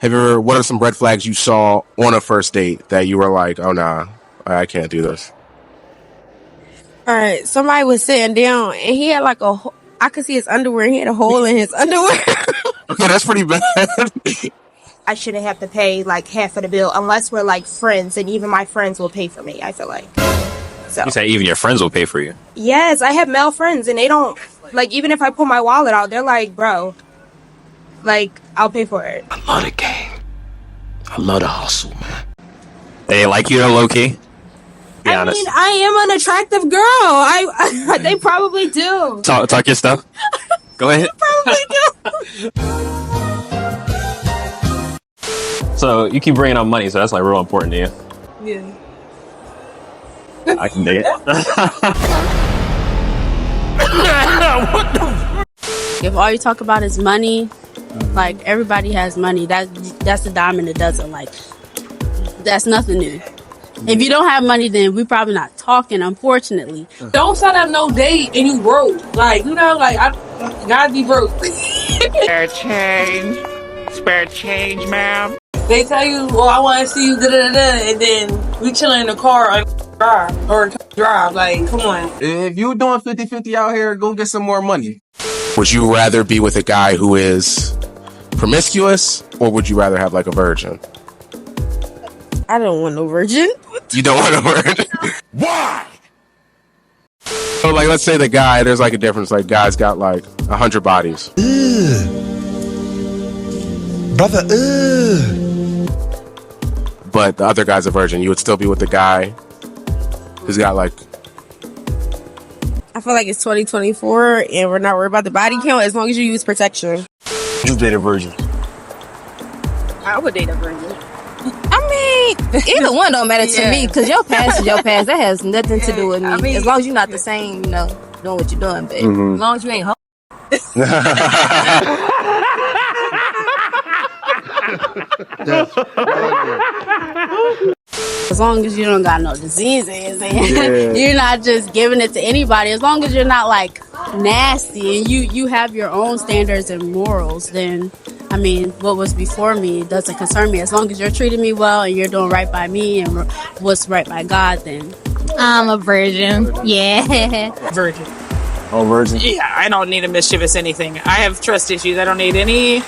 Have you ever? What are some red flags you saw on a first date that you were like, "Oh nah, I can't do this"? All right, somebody was sitting down and he had like I could see his underwear. And he had a hole in his underwear. Okay, that's pretty bad. I shouldn't have to pay like half of the bill unless we're like friends, and even my friends will pay for me. I feel like. So. You say even your friends will pay for you? Yes, I have male friends, and they don't like. Even if I pull my wallet out, they're like, "Bro, like I'll pay for it." I love the game. I love the hustle, man. They like you, low key. Be honest. I mean, I am an attractive girl. I they probably do. Talk your stuff. Go ahead. Probably do. So you keep bringing up money, so that's like real important to you. Yeah. I can dig it. If all you talk about is money, like everybody has money. That's a dime in a dozen. Like that's nothing new. If you don't have money, then we probably not talking. Unfortunately, don't sign up no date and you broke. Like I gotta be broke. Spare change, ma'am. They tell you, "Well, I want to see you," and then we chilling in the car and drive. Like, come on. If you doing 50-50 out here, go get some more money. Would you rather be with a guy who is promiscuous, or would you rather have like a virgin? I don't want no virgin. You don't want a virgin? Why? So, like, let's say the guy, there's like a difference. Like, guy's got like 100 bodies. Brother, But the other guy's a virgin. You would still be with the guy who's got like. I feel like it's 2024 and we're not worried about the body count as long as you use protection. you date a virgin. I would date a virgin. I mean, either one don't matter to me because your past is your past. That has nothing to do with me. I mean, as long as you're not the same, doing what you're doing, babe. Mm-hmm. As long as you ain't as long as you don't got no diseases and you're not just giving it to anybody, as long as you're not like nasty and you have your own standards and morals, then I mean, what was before me doesn't concern me. As long as you're treating me well and you're doing right by me and what's right by God, then I'm a virgin. Yeah. Virgin. Oh, virgin? Yeah, I don't need a mischievous anything. I have trust issues. I don't need any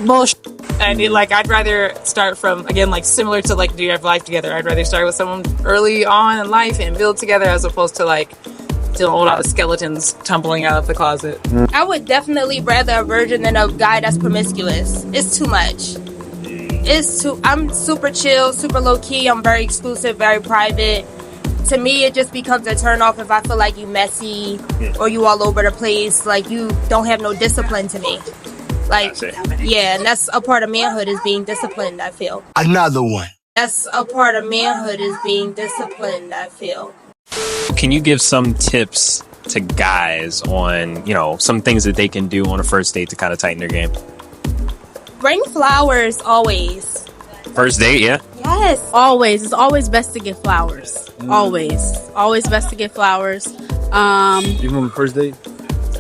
bullshit. I'd rather start from, again, like similar to like, do you have life together? I'd rather start with someone early on in life and build together as opposed to like dealing with all the skeletons tumbling out of the closet. I would definitely rather a virgin than a guy that's promiscuous. It's too much. I'm super chill, super low key. I'm very exclusive, very private. To me, it just becomes a turn off if I feel like you messy or you all over the place. Like you don't have no discipline to me. Like, yeah, and that's a part of manhood is being disciplined, I feel. Another one. That's a part of manhood is being disciplined, I feel. Can you give some tips to guys on, some things that they can do on a first date to kind of tighten their game? Bring flowers always. First date, yeah? Yes. Always. It's always best to get flowers. Always best to get flowers. Even on the first date?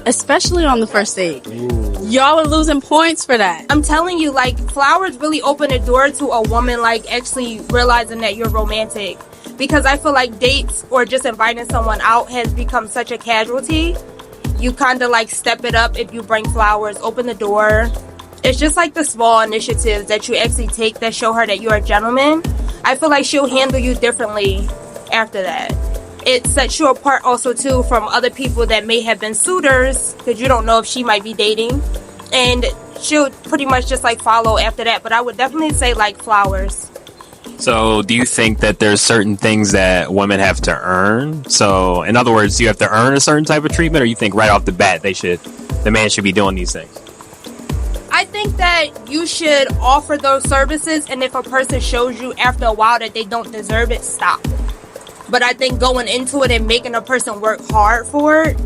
Especially on the first date. Ooh. Y'all are losing points for that. I'm telling you, like, flowers really open the door to a woman, like, actually realizing that you're romantic. Because I feel like dates or just inviting someone out has become such a casualty. You kind of, like, step it up if you bring flowers, open the door. It's just, like, the small initiatives that you actually take that show her that you're a gentleman. I feel like she'll handle you differently after that. It sets you apart also too from other people that may have been suitors because you don't know if she might be dating, and she'll pretty much just like follow after that. But I would definitely say like flowers. So do you think that there's certain things that women have to earn? So in other words, do you have to earn a certain type of treatment, or you think right off the bat the man should be doing these things? I think that you should offer those services, and if a person shows you after a while that they don't deserve it, stop. But I think going into it and making a person work hard for it,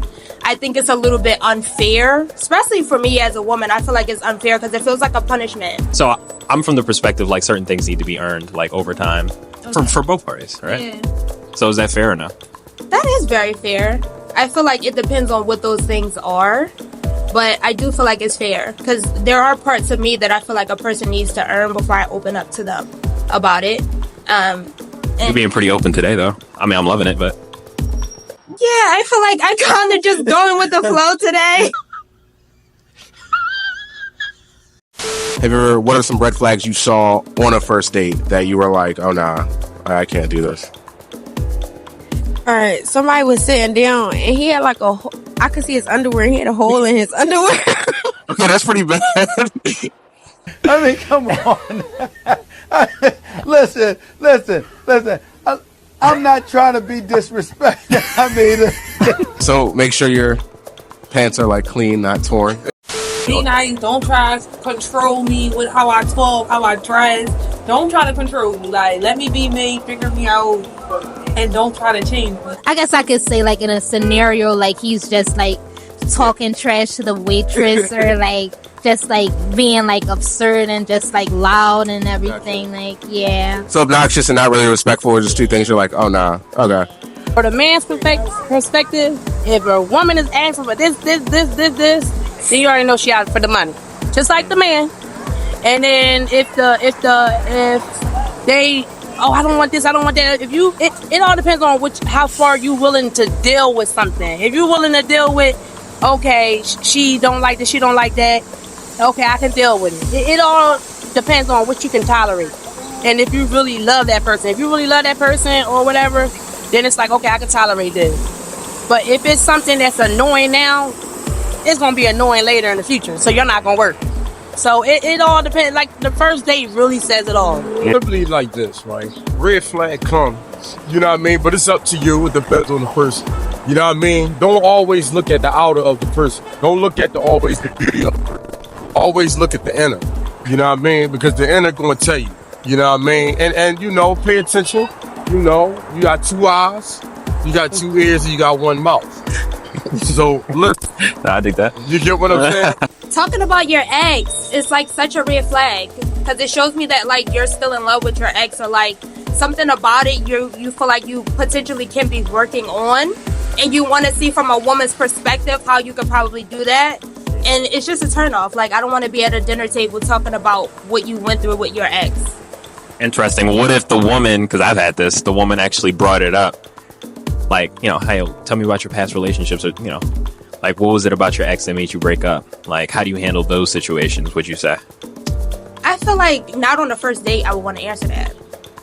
I think it's a little bit unfair. Especially for me as a woman, I feel like it's unfair because it feels like a punishment. So I'm from the perspective like certain things need to be earned like over time for both parties, right? Yeah. So is that fair or no? That is very fair. I feel like it depends on what those things are. But I do feel like it's fair because there are parts of me that I feel like a person needs to earn before I open up to them about it. You're being pretty open today, though. I mean, I'm loving it, but yeah, I feel like I kind of just going with the flow today. Have you ever? What are some red flags you saw on a first date that you were like, "Oh nah, I can't do this"? All right, somebody was sitting down and he had like I could see his underwear. He had a hole in his underwear. Okay, that's pretty bad. I mean, come on. Listen. I'm not trying to be disrespectful. I mean, So make sure your pants are like clean, not torn. Be nice. Don't try to control me with how I talk, how I dress. Don't try to control me. Like, let me be me, figure me out, and don't try to change me. I guess I could say, like, in a scenario, like, he's just, like, talking trash to the waitress or, like, just, like, being, like, absurd and just, like, loud and everything. Like, yeah. So obnoxious and not really respectful are just two things you're like, oh nah, okay. For the man's perspective, if a woman is asking for this, then you already know she out for the money. Just like the man. And then if they, oh, I don't want this, I don't want that. It all depends on how far you willing to deal with something. If you're willing to deal with, okay, she don't like this, she don't like that, okay, I can deal with it. It all depends on what you can tolerate. And if you really love that person, or whatever, then it's like, okay, I can tolerate this. But if it's something that's annoying now, it's going to be annoying later in the future. So you're not going to work. So it all depends. Like, the first date really says it all. Simply like this, right? Red flag comes, you know what I mean? But it's up to you. It depends on the person. You know what I mean? Don't always look at the outer of the person. Don't look at always the beauty of the person. Always look at the inner. You know what I mean? Because the inner going to tell you. You know what I mean? And you know, pay attention. You know, you got 2 eyes, you got 2 ears, and you got 1 mouth. So, look. I dig that. You get what I'm saying? Talking about your ex is like such a red flag because it shows me that like you're still in love with your ex, or like something about it you feel like you potentially can be working on, and you want to see from a woman's perspective how you could probably do that. And it's just a turnoff. Like, I don't want to be at a dinner table talking about what you went through with your ex. Interesting. What if the woman, because I've had this, the woman actually brought it up? Like, you know, hey, tell me about your past relationships, or, you know, like, what was it about your ex that made you break up? Like, how do you handle those situations, would you say? I feel like not on the first date I would want to answer that.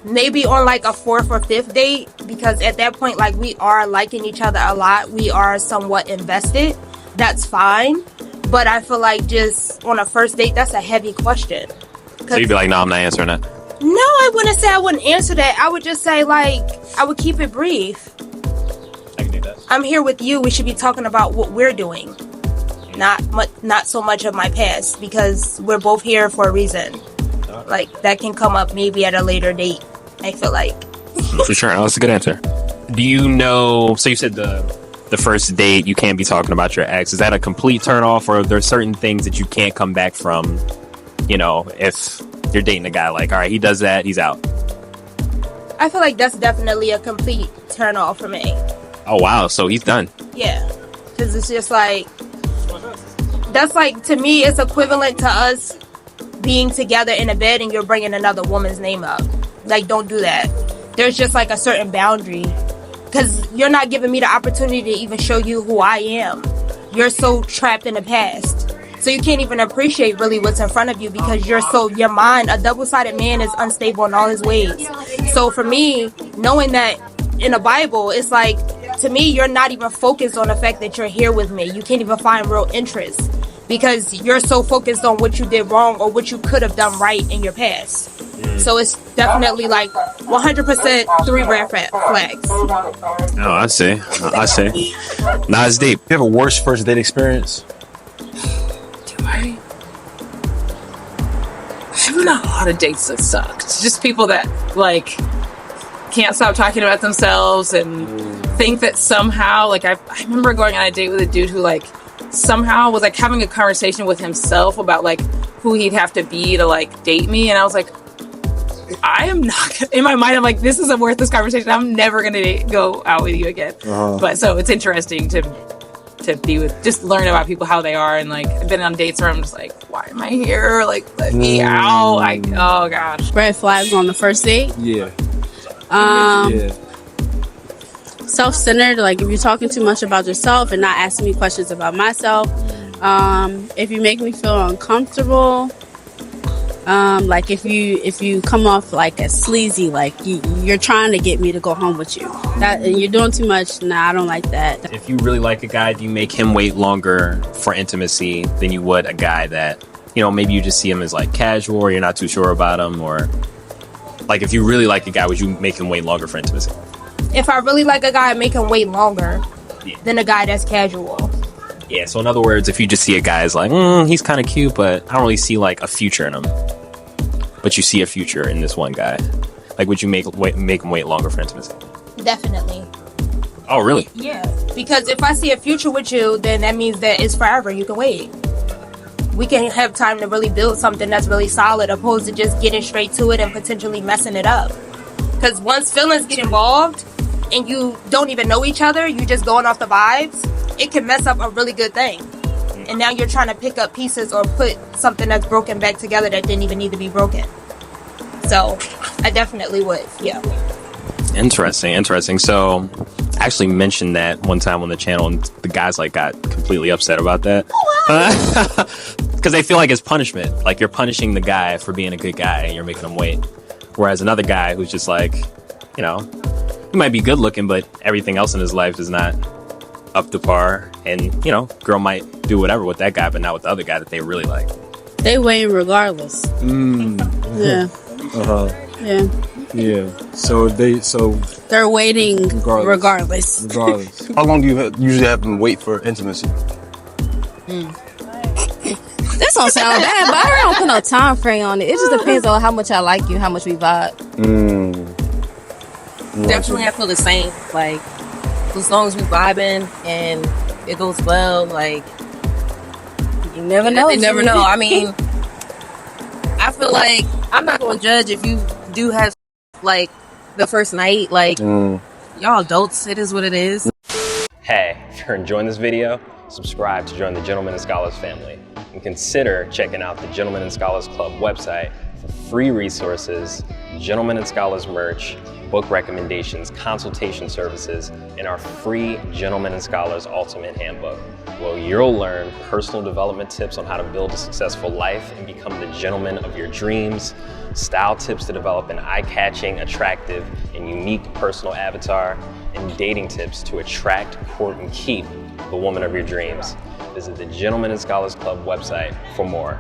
Maybe on like a 4th or 5th date, because at that point, like, we are liking each other a lot. We are somewhat invested. That's fine. But I feel like just on a first date, that's a heavy question. So you'd be like, no, I'm not answering that. No, I wouldn't say I wouldn't answer that. I would just say, like, I would keep it brief. I can do that. I'm here with you. We should be talking about what we're doing. Not so much of my past, because we're both here for a reason. Like, that can come up maybe at a later date, I feel like. For sure. That's a good answer. Do you know, so you said the first date, you can't be talking about your ex. Is that a complete turnoff, or are there certain things that you can't come back from, you know, if you're dating a guy, like, all right, he does that, he's out? I feel like that's definitely a complete turnoff for me. Oh, wow. So he's done. Yeah. Because it's just like, that's like, to me, it's equivalent to us being together in a bed and you're bringing another woman's name up. Like, don't do that. There's just like a certain boundary. Because you're not giving me the opportunity to even show you who I am. You're so trapped in the past. So you can't even appreciate really what's in front of you, because your mind, a double-sided man is unstable in all his ways. So for me, knowing that in the Bible, it's like, to me, you're not even focused on the fact that you're here with me. You can't even find real interest because you're so focused on what you did wrong or what you could have done right in your past. So it's definitely like 100% 3 red flags. Oh, I see. Nah, it's deep. You have a worst first date experience? I have not a lot of dates that sucked. Just people that, like, can't stop talking about themselves and think that somehow, like, I remember going on a date with a dude who, like, somehow was, like, having a conversation with himself about, like, who he'd have to be to, like, date me. And I was like, I am not, in my mind, I'm like, this is a worthless conversation. I'm never going to go out with you again. But so it's interesting to to be with, just learn about people, how they are. And like, I've been on dates where I'm just like, why am I here? Like, let me out. Like, oh gosh. Red flags on the first date. Yeah. Yeah. Self-centered, like if you're talking too much about yourself and not asking me questions about myself. If you make me feel uncomfortable, like if you come off like as sleazy, like you're trying to get me to go home with you, that and you're doing too much. Nah, I don't like that. If you really like a guy, do you make him wait longer for intimacy than you would a guy that, you know, maybe you just see him as like casual or you're not too sure about him? Or like if you really like a guy, would you make him wait longer for intimacy? If I really like a guy, I make him wait longer than a guy that's casual. Yeah, so in other words, if you just see a guy as like, he's kind of cute, but I don't really see like a future in him. But you see a future in this one guy. Like, would you make him wait longer for intimacy? Definitely. Oh, really? Yeah. Because if I see a future with you, then that means that it's forever. You can wait. We can have time to really build something that's really solid, opposed to just getting straight to it and potentially messing it up. Because once feelings get involved and you don't even know each other, you just going off the vibes, it can mess up a really good thing. And now you're trying to pick up pieces or put something that's broken back together that didn't even need to be broken. So I definitely would, yeah. Interesting. So I actually mentioned that one time on the channel and the guys like got completely upset about that. Because they feel like it's punishment. Like you're punishing the guy for being a good guy and you're making him wait. Whereas another guy who's just like, you know, he might be good looking, but everything else in his life is not up to par. And, you know, girl might do whatever with that guy, but not with the other guy that they really like. They waiting regardless. Yeah. Yeah. Yeah. So they're waiting regardless. How long do you usually have them wait for intimacy? This don't sound bad, but I don't put no time frame on it. It just depends on how much I like you, how much we vibe. Definitely, I feel the same. Like, as long as we vibing and it goes well, like, you never know. You never know. I mean, I feel like I'm not going to judge if you do have, like, the first night. Like, y'all adults, it is what it is. Hey, if you're enjoying this video, subscribe to join the Gentlemen and Scholars family. And consider checking out the Gentlemen and Scholars Club website for free resources, Gentlemen and Scholars merch, book recommendations, consultation services, and our free Gentlemen and Scholars Ultimate Handbook, where you'll learn personal development tips on how to build a successful life and become the gentleman of your dreams, style tips to develop an eye-catching, attractive, and unique personal avatar, and dating tips to attract, court, and keep the woman of your dreams. Visit the Gentlemen and Scholars Club website for more.